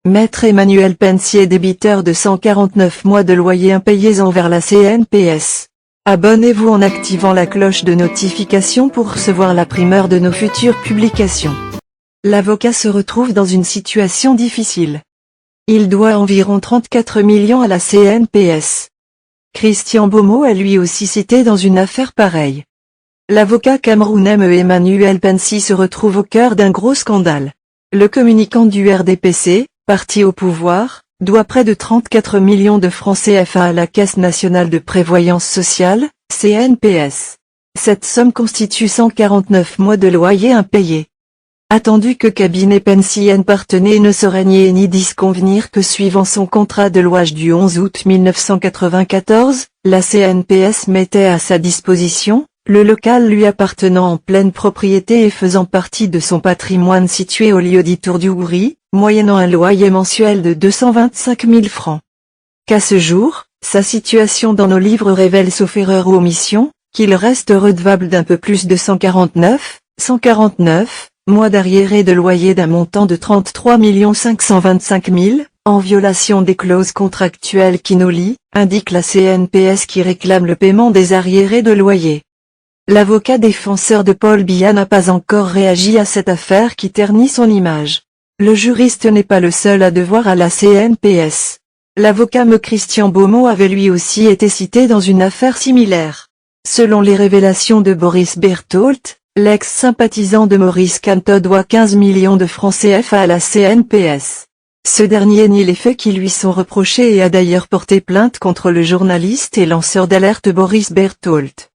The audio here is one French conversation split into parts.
Maître Emmanuel Pensier, débiteur de 149 mois de loyer impayés envers la CNPS. Abonnez-vous en activant la cloche de notification pour recevoir la primeur de nos futures publications. L'avocat se retrouve dans une situation difficile. Il doit environ 34 millions à la CNPS. Christian Beaumont est lui aussi cité dans une affaire pareille. L'avocat camerounais Emmanuel Pensier se retrouve au cœur d'un gros scandale. Le communicant du RDPC, parti au pouvoir, doit près de 34 millions de francs CFA à la Caisse nationale de prévoyance sociale, CNPS. Cette somme constitue 149 mois de loyer impayés. Attendu que cabinet Pensier Parthenay ne saurait nier ni disconvenir que suivant son contrat de louage du 11 août 1994, la CNPS mettait à sa disposition le local lui appartenant en pleine propriété et faisant partie de son patrimoine situé au lieu-dit Tour du Goury, moyennant un loyer mensuel de 225 000 francs. Qu'à ce jour, sa situation dans nos livres révèle, sauf erreur ou omission, qu'il reste redevable d'un peu plus de 149 mois d'arriérés de loyer d'un montant de 33 525 000, en violation des clauses contractuelles qui nous lient, indique la CNPS qui réclame le paiement des arriérés de loyer. L'avocat défenseur de Paul Biya n'a pas encore réagi à cette affaire qui ternit son image. Le juriste n'est pas le seul à devoir à la CNPS. L'avocat Christian Beaumont avait lui aussi été cité dans une affaire similaire. Selon les révélations de Boris Bertholdt, l'ex-sympathisant de Maurice Kamto doit 15 millions de francs CFA à la CNPS. Ce dernier nie les faits qui lui sont reprochés et a d'ailleurs porté plainte contre le journaliste et lanceur d'alerte Boris Bertholdt.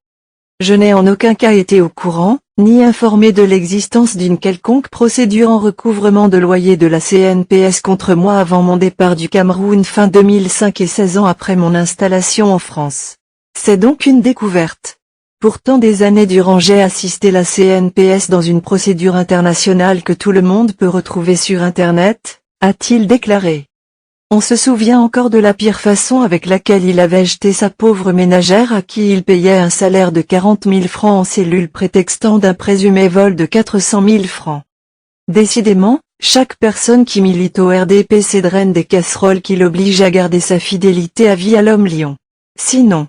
Je n'ai en aucun cas été au courant, ni informé de l'existence d'une quelconque procédure en recouvrement de loyer de la CNPS contre moi avant mon départ du Cameroun fin 2005 et 16 ans après mon installation en France. C'est donc une découverte. Pourtant des années durant j'ai assisté la CNPS dans une procédure internationale que tout le monde peut retrouver sur Internet, a-t-il déclaré. On se souvient encore de la pire façon avec laquelle il avait jeté sa pauvre ménagère à qui il payait un salaire de 40 000 francs en cellule prétextant d'un présumé vol de 400 000 francs. Décidément, chaque personne qui milite au RDPC draine des casseroles qui l'obligent à garder sa fidélité à vie à l'homme lion. Sinon,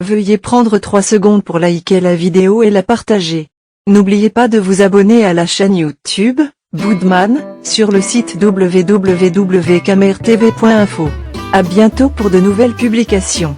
veuillez prendre 3 secondes pour liker la vidéo et la partager. N'oubliez pas de vous abonner à la chaîne YouTube Boudman, sur le site www.camertv.info. À bientôt pour de nouvelles publications.